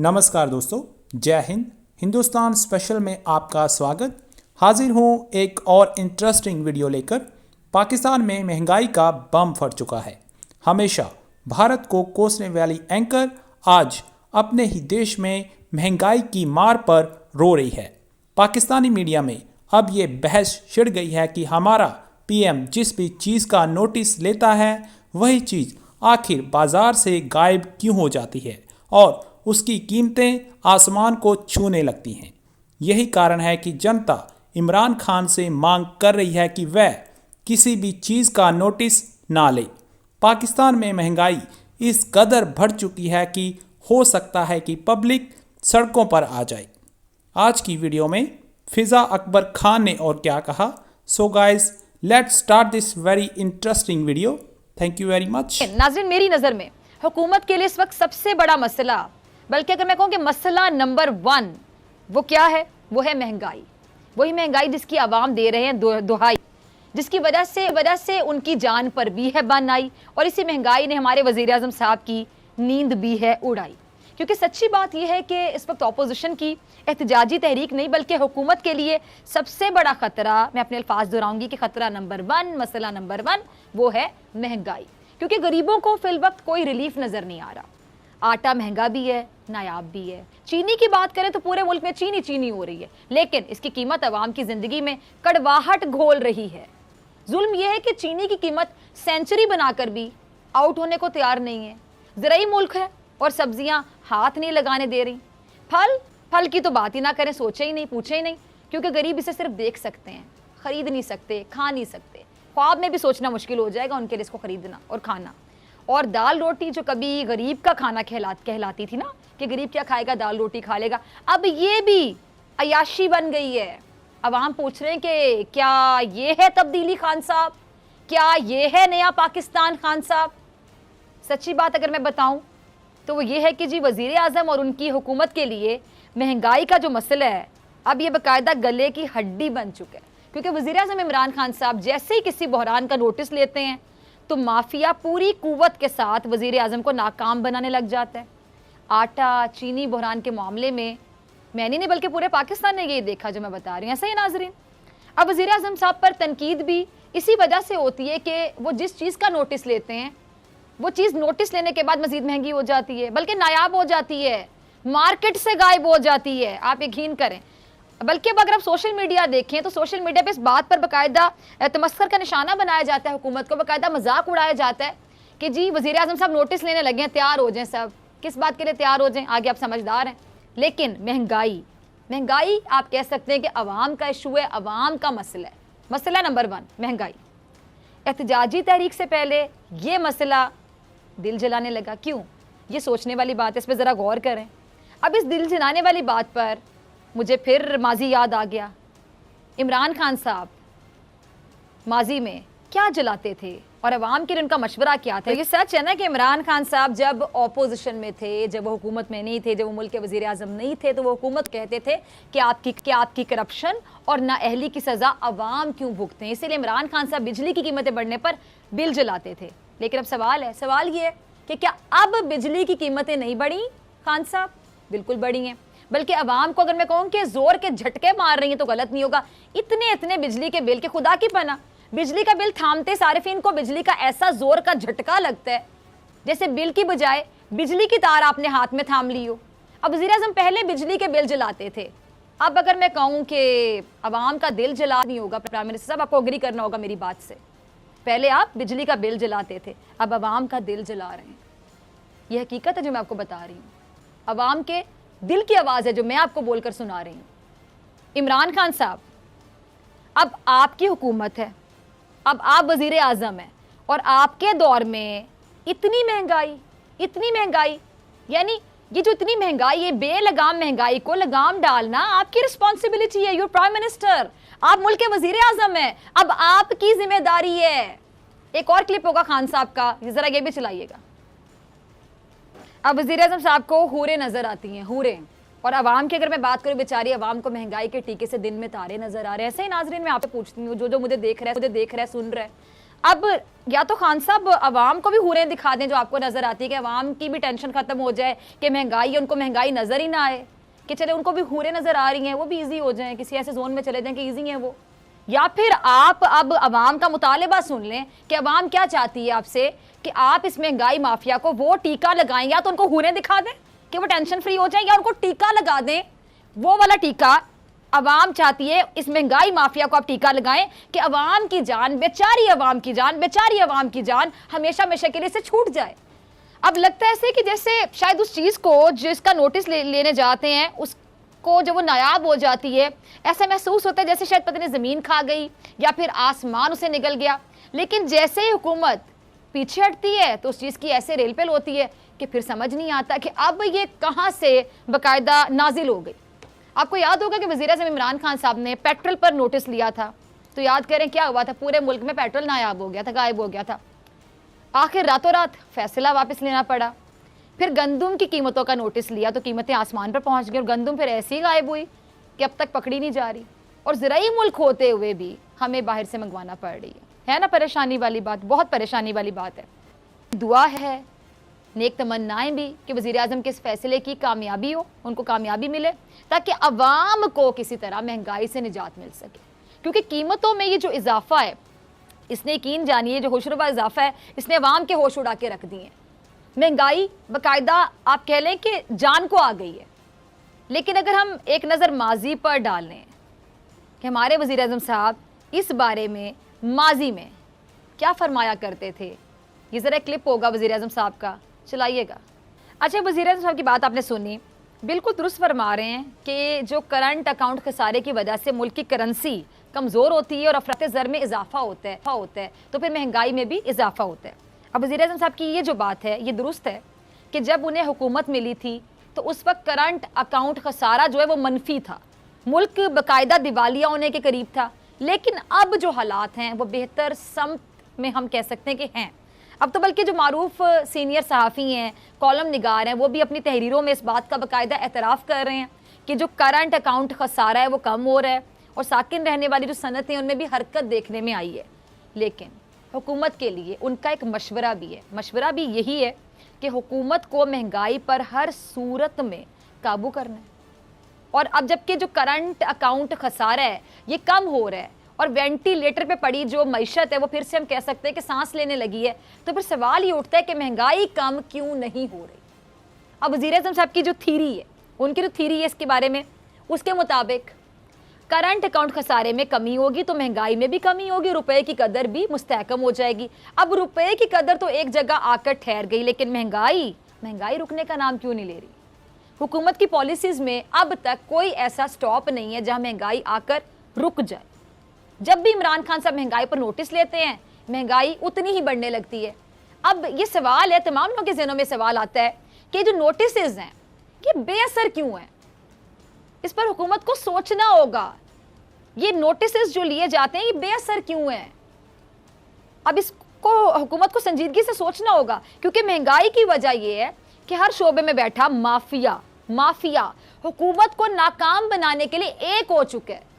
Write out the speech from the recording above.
नमस्कार दोस्तों, जय हिंद। हिंदुस्तान स्पेशल में आपका स्वागत। हाजिर हूँ एक और इंटरेस्टिंग वीडियो लेकर। पाकिस्तान में महंगाई का बम फट चुका है। हमेशा भारत को कोसने वाली एंकर आज अपने ही देश में महंगाई की मार पर रो रही है। पाकिस्तानी मीडिया में अब ये बहस छिड़ गई है कि हमारा पीएम जिस भी चीज़ का नोटिस लेता है वही चीज़ आखिर बाजार से गायब क्यों हो जाती है और उसकी कीमतें आसमान को छूने लगती हैं। यही कारण है कि जनता इमरान खान से मांग कर रही है कि वह किसी भी चीज़ का नोटिस ना ले। पाकिस्तान में महंगाई इस कदर बढ़ चुकी है कि हो सकता है कि पब्लिक सड़कों पर आ जाए। आज की वीडियो में फिज़ा अकबर खान ने और क्या कहा। So guys, let's start this very interesting video. Thank you very much. नाज़रीन, मेरी नज़र में हुकूमत के लिए इस वक्त सबसे बड़ा मसला, बल्कि अगर मैं कहूँ कि मसला नंबर 1 वो क्या है, वो है महंगाई। वही महंगाई जिसकी आवाम दे रहे हैं दुहाई, जिसकी वजह से उनकी जान पर भी है बन आई, और इसी महंगाई ने हमारे वज़ीर आज़म साहब की नींद भी है उड़ाई। क्योंकि सच्ची बात यह है कि इस वक्त अपोजिशन की एहतजाजी तहरीक नहीं बल्कि हुकूमत के लिए सबसे बड़ा ख़तरा, मैं अपने अल्फाज दोहराऊंगी कि ख़तरा नंबर 1, मसला नंबर 1 वो है महंगाई। क्योंकि गरीबों को फिल वक्त कोई रिलीफ नज़र नहीं आ रहा। आटा महंगा भी है, नायाब भी है। चीनी की बात करें तो पूरे मुल्क में चीनी हो रही है, लेकिन इसकी कीमत आवाम की ज़िंदगी में कड़वाहट घोल रही है। जुल्म यह है कि चीनी की कीमत सेंचुरी बनाकर भी आउट होने को तैयार नहीं है। ज़राई मुल्क है और सब्जियां हाथ नहीं लगाने दे रही। फल की तो बात ही ना करें, सोचे ही नहीं, पूछे ही नहीं, क्योंकि गरीब इसे सिर्फ देख सकते हैं, खरीद नहीं सकते, खा नहीं सकते। ख्वाब में भी सोचना मुश्किल हो जाएगा उनके लिए इसको खरीदना और खाना। और दाल रोटी जो कभी गरीब का खाना कहलाती थी ना, कि गरीब क्या खाएगा, दाल रोटी खा लेगा, अब ये भी अयाशी बन गई है। अवाम पूछ रहे हैं कि क्या ये है तब्दीली खान साहब, क्या ये है नया पाकिस्तान खान साहब। सच्ची बात अगर मैं बताऊं तो वो ये है कि जी वज़ीर आज़म और उनकी हुकूमत के लिए महंगाई का जो मसला है अब ये बाकायदा गले की हड्डी बन चुका है। क्योंकि वज़ीर आज़म इमरान खान साहब जैसे ही किसी बहरान का नोटिस लेते हैं तो माफिया पूरी कुव्वत के साथ वज़ीर आज़म को नाकाम बनाने लग जाता है। आटा चीनी बहरान के मामले में मैंने नहीं बल्कि पूरे पाकिस्तान ने ये देखा जो मैं बता रही हूँ। ऐसा ही नाजरीन, अब वज़ीर आज़म साहब पर तनकीद भी इसी वजह से होती है कि वो जिस चीज़ का नोटिस लेते हैं वो चीज़ नोटिस लेने के बाद मज़ीद महंगी हो जाती है, बल्कि नायाब हो जाती है, मार्केट से गायब हो जाती है। आप यकीन करें, बल्कि अब अगर आप सोशल मीडिया देखें तो सोशल मीडिया पे इस बात पर बाकायदा तमस्खुर का निशाना बनाया जाता है, हुकूमत को बाकायदा मजाक उड़ाया जाता है कि जी वज़ीर आज़म साहब नोटिस लेने लगे हैं, तैयार हो जाएं सब। किस बात के लिए तैयार हो जाएं, आगे आप समझदार हैं। लेकिन महंगाई आप कह सकते हैं कि अवाम का इशू है, अवाम का मसला है। मसला नंबर 1 महंगाई। एहतजाजी तहरीक से पहले ये मसला दिल जलाने लगा। क्यों? ये सोचने वाली बात है, इस पर ज़रा गौर करें। अब इस दिल जलाने वाली बात पर मुझे फिर माजी याद आ गया। इमरान खान साहब माजी में क्या जलाते थे और अवाम के लिए उनका मशवरा क्या था। ये सच है ना कि इमरान खान साहब जब ऑपोजिशन में थे, जब वो हुकूमत में नहीं थे, जब वो मुल्क के वज़ीर आज़म नहीं थे, तो वो हुकूमत कहते थे कि आपकी करप्शन और नाअहली की सज़ा अवाम क्यों भुगते हैं। इसीलिए इमरान खान साहब बिजली की कीमतें बढ़ने पर बिल जलाते थे। लेकिन अब सवाल ये है कि क्या अब बिजली की कीमतें नहीं बढ़ी खान साहब? बिल्कुल बढ़ी हैं, बल्कि अवाम को अगर मैं कहूँ कि जोर के झटके मार रही हैं तो गलत नहीं होगा। इतने बिजली के बिल के खुदा की पना, बिजली का बिल थामते सारिफिन को बिजली का ऐसा जोर का झटका लगता है जैसे बिल की बजाय बिजली की तार आपने हाथ में थाम ली हो। अब वज़ीर आज़म पहले बिजली के बिल जलाते थे, अब अगर मैं कहूँ कि अवाम का दिल जला नहीं होगा, प्राइम मिनिस्टर साहब आपको अग्री करना होगा मेरी बात से। पहले आप बिजली का बिल जलाते थे, अब अवाम का दिल जला रहे हैं। यह हकीकत है जो मैं आपको बता रही हूँ, अवाम के दिल की आवाज़ है जो मैं आपको बोलकर सुना रही हूँ। इमरान खान साहब, अब आपकी हुकूमत है, अब आप वज़ीर आज़म हैं, और आपके दौर में इतनी महंगाई, यानी ये जो इतनी महंगाई, ये बेलगाम महंगाई को लगाम डालना आपकी रिस्पॉन्सिबिलिटी है। यूर प्राइम मिनिस्टर, आप मुल्क के वज़ीर आज़म हैं, अब आपकी जिम्मेदारी है। एक और क्लिप होगा खान साहब का, जरा ये भी चलाइएगा। अब वज़ीर आज़म साहब को हूरें नज़र आती हैं, हूरें, और आवाम की अगर मैं बात करूँ, बेचारी आवाम को महंगाई के टीके से दिन में तारे नजर आ रहे हैं। ऐसे ही नाजरीन मैं आपसे पूछती हूँ, जो मुझे देख रहा है, सुन रहा है, अब या तो खान साहब आवाम को भी हुरें दिखा दें जो आपको नजर आती है, कि आवाम की भी टेंशन खत्म हो जाए कि महंगाई है, उनको महंगाई नजर ही ना आए, कि चले उनको भी हुरें नजर आ रही हैं, वो भी इजी हो जाएं, किसी ऐसे जोन में चले जाएं कि इजी है वो। या फिर आप अब आवाम का मुतालिबा सुन लें कि आवाम क्या चाहती है आपसे, कि आप इस महंगाई माफिया को वो टीका लगाएं, या तो उनको हुरें दिखा दें कि वो टेंशन फ्री हो जाए, या उनको टीका लगा दें, वो वाला टीका अवाम चाहती है। इस महंगाई माफिया को आप टीका लगाएं कि अवाम की जान, बेचारी अवाम की जान, बेचारी अवाम की जान हमेशा हमेशा के लिए से छूट जाए। अब लगता है ऐसे कि जैसे शायद उस चीज को जिसका नोटिस लेने जाते हैं उसको जब वो नायाब हो जाती है, ऐसा महसूस होता है जैसे शायद पता नहीं जमीन खा गई या फिर आसमान उसे निगल गया। लेकिन जैसे ही हुकूमत पीछे हटती है तो उस चीज की ऐसे रेलपेल होती है कि फिर समझ नहीं आता कि अब ये कहां से बाकायदा नाजिल हो गई। आपको याद होगा कि वज़ीर-ए-आज़म इमरान खान साहब ने पेट्रोल पर नोटिस लिया था, तो याद करें क्या हुआ था, पूरे मुल्क में पेट्रोल नायाब हो गया था, गायब हो गया था। आखिर रातों रात फैसला वापस लेना पड़ा। फिर गंदम की कीमतों का नोटिस लिया तो कीमतें आसमान पर पहुंच गई और गंदम फिर ऐसी ही गायब हुई कि अब तक पकड़ी नहीं जा रही, और ज़राई मुल्क होते हुए भी हमें बाहर से मंगवाना पड़ रही है ना। परेशानी वाली बात, बहुत परेशानी वाली बात है। दुआ है, नेक तमन्नाएं भी कि वज़ीर-ए-आज़म के इस फैसले की कामयाबी हो, उनको कामयाबी मिले, ताकि अवाम को किसी तरह महंगाई से निजात मिल सके। क्योंकि कीमतों में ये जो इजाफा है, इसने यकीन जानिए जो होशरुबा इजाफा है, इसने अवाम के होश उड़ा के रख दिए हैं। महंगाई बाकायदा आप कह लें कि जान को आ गई है। लेकिन अगर हम एक नज़र माजी पर डाल लें कि हमारे वज़ीर-ए-आज़म साहब इस बारे में माजी में क्या फरमाया करते थे, ये ज़रा क्लिप होगा वज़ीर-ए-आज़म साहब का, चलाइएगा। अच्छा, वज़ीर-ए-आज़म साहब की बात आपने सुनी, बिल्कुल दुरुस्त फरमा रहे हैं कि जो करंट अकाउंट खसारे की वजह से मुल्क की करेंसी कमज़ोर होती है और अफरात ज़र में इजाफा होता है तो फिर महंगाई में भी इजाफा होता है। अब वज़ीर-ए-आज़म साहब की ये जो बात है ये दुरुस्त है कि जब उन्हें हुकूमत मिली थी तो उस वक्त करंट अकाउंट खसारा जो है वो मनफी था, मुल्क बाकायदा दिवालिया होने के करीब था। लेकिन अब जो हालात हैं वो बेहतर समत में हम कह सकते हैं कि हैं। अब तो बल्कि जो मारूफ सीनियर सहाफ़ी हैं, कॉलम निगार हैं, वो भी अपनी तहरीरों में इस बात का बाकायदा एतराफ़ कर रहे हैं कि जो करंट अकाउंट खसारा है वो कम हो रहा है और साकिन रहने वाली जो सनतें उनमें भी हरकत देखने में आई है। लेकिन हुकूमत के लिए उनका एक मशवरा भी है, मशवरा भी यही है कि हुकूमत को महंगाई पर हर सूरत में काबू करना है। और अब जबकि जो करंट अकाउंट खसारा है ये कम हो रहा है और वेंटिलेटर पे पड़ी जो मईशत है वो फिर से हम कह सकते हैं कि सांस लेने लगी है, तो फिर सवाल ये उठता है कि महंगाई कम क्यों नहीं हो रही। अब वज़ीर-ए-आज़म साहब की जो थीरी है, उनकी जो थीरी है इसके बारे में, उसके मुताबिक करंट अकाउंट खसारे में कमी होगी तो महंगाई में भी कमी होगी, रुपए की कदर भी मुस्तहकम हो जाएगी। अब रुपए की कदर तो एक जगह आकर ठहर गई, लेकिन महंगाई रुकने का नाम क्यों नहीं ले रही। हुकूमत की पॉलिसीज़ में अब तक कोई ऐसा स्टॉप नहीं है जहां महंगाई आकर रुक जाए। जब भी इमरान खान साहब महंगाई पर नोटिस लेते हैं महंगाई उतनी ही बढ़ने लगती है। अब ये सवाल है, तमाम लोगों के ज़हनों में सवाल आता है कि जो नोटिसेज हैं ये बेअसर क्यों हैं। इस पर हुकूमत को सोचना होगा, ये नोटिसेज जो लिए जाते हैं ये बेअसर क्यों हैं। अब इसको हुकूमत को संजीदगी से सोचना होगा, क्योंकि महंगाई की वजह यह है कि हर शोबे में बैठा माफिया हुकूमत को नाकाम बनाने के लिए एक हो चुका है।